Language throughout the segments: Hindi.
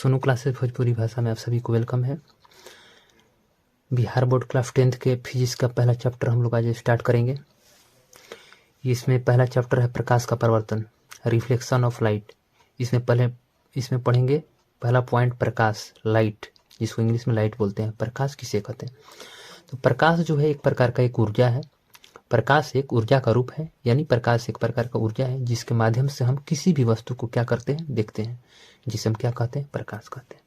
सोनू क्लासेस भोजपुरी भाषा में आप सभी को वेलकम है। बिहार बोर्ड क्लास 10th के फिजिक्स का पहला चैप्टर हम लोग आज स्टार्ट करेंगे। इसमें पहला चैप्टर है प्रकाश का परावर्तन, रिफ्लेक्शन ऑफ लाइट। इसमें पढ़ेंगे पहला पॉइंट प्रकाश, लाइट, जिसको इंग्लिश में लाइट बोलते हैं। प्रकाश किसे कहते हैं? तो प्रकाश जो है एक प्रकार का एक ऊर्जा है। प्रकाश एक ऊर्जा का रूप है, यानी प्रकाश एक प्रकार का ऊर्जा है जिसके माध्यम से हम किसी भी वस्तु को क्या करते हैं, देखते हैं, जिसे हम क्या कहते हैं, प्रकाश कहते हैं।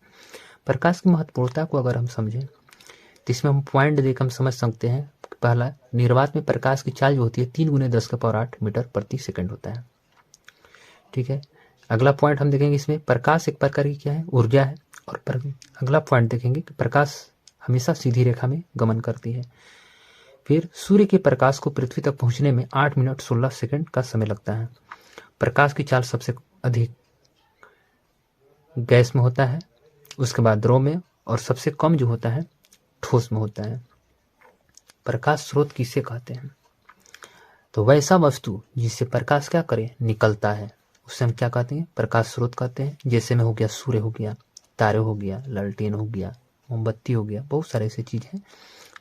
प्रकाश की महत्वपूर्णता को अगर हम समझें तो इसमें हम पॉइंट देकर हम समझ सकते हैं। पहला, निर्वात में प्रकाश की चाल जो होती है 3 × 10⁸ मीटर प्रति सेकंड होता है। ठीक है। अगला पॉइंट हम देखेंगे, इसमें प्रकाश एक प्रकार की क्या है, ऊर्जा है। और अगला पॉइंट देखेंगे कि प्रकाश हमेशा सीधी रेखा में गमन करती है। फिर सूर्य के प्रकाश को पृथ्वी तक पहुंचने में 8 मिनट 16 सेकंड का समय लगता है। प्रकाश की चाल सबसे अधिक गैस में होता है, उसके बाद द्रव में, और सबसे कम जो होता है ठोस में होता है। प्रकाश स्रोत किसे कहते हैं? तो वैसा वस्तु जिससे प्रकाश क्या करे, निकलता है, उसे हम क्या कहते हैं, प्रकाश स्रोत कहते हैं। जैसे में हो गया सूर्य, हो गया तारे, हो गया लालटेन, हो गया मोमबत्ती, हो गया, बहुत सारे ऐसे चीज हैं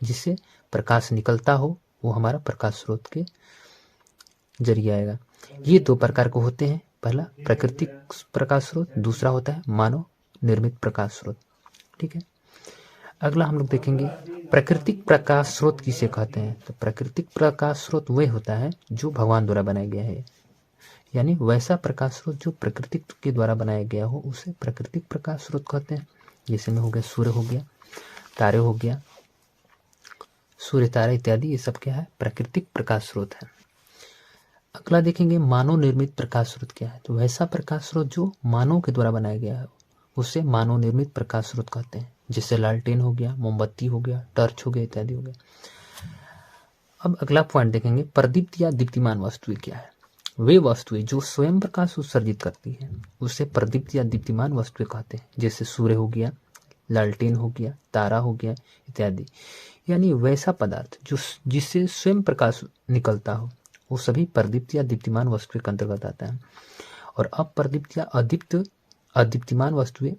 जिससे प्रकाश निकलता हो, वो हमारा प्रकाश स्रोत के जरिए आएगा। ये 2 प्रकार के होते हैं, पहला प्राकृतिक प्रकाश स्रोत, दूसरा होता है मानव निर्मित प्रकाश स्रोत। ठीक है। अगला हम लोग देखेंगे प्राकृतिक प्रकाश स्रोत किसे कहते हैं। तो प्राकृतिक प्रकाश स्रोत वह होता है जो भगवान द्वारा बनाया गया है, यानी वैसा प्रकाश स्रोत जो प्रकृति के द्वारा बनाया गया हो उसे प्राकृतिक प्रकाश स्रोत कहते हैं। जैसे में हो गया सूर्य, हो गया तारे, हो गया सूर्य तारे इत्यादि, ये सब क्या है, प्राकृतिक प्रकाश स्रोत है। अगला देखेंगे मानव निर्मित प्रकाश स्रोत क्या है। तो वैसा प्रकाश स्रोत जो मानव के द्वारा बनाया गया है उसे मानव निर्मित प्रकाश स्रोत कहते हैं। जैसे लालटेन हो गया, मोमबत्ती हो गया, टॉर्च हो गया इत्यादि हो गया। अब अगला पॉइंट देखेंगे प्रदीप्त या दीप्तिमान वस्तुएं क्या है। वे वस्तुएं जो स्वयं प्रकाश उत्सर्जित करती है उसे प्रदीप्त या दीप्तिमान वस्तुएं कहते हैं। जैसे सूर्य हो गया, लालटेन हो गया, तारा हो गया इत्यादि। यानी वैसा पदार्थ जो जिससे स्वयं प्रकाश निकलता हो वो सभी प्रदीप्त या दीप्तिमान वस्तुएं के अंतर्गत आता है। और अप्रदीप्त या अदीप्तिमान वस्तुएं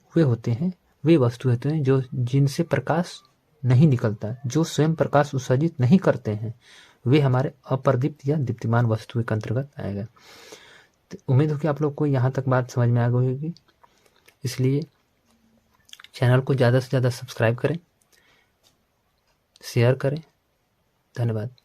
वे वस्तु होते हैं जो जिनसे प्रकाश नहीं निकलता, जो स्वयं प्रकाश उत्सर्जित नहीं करते हैं, वे हमारे अप्रदीप्त या दीप्तिमान वस्तुएं के अंतर्गत आएगा। तो उम्मीद हो कि आप लोग को यहाँ तक बात समझ में आ गई होगी। इसलिए चैनल को ज़्यादा से ज़्यादा सब्सक्राइब करें, शेयर करें। धन्यवाद।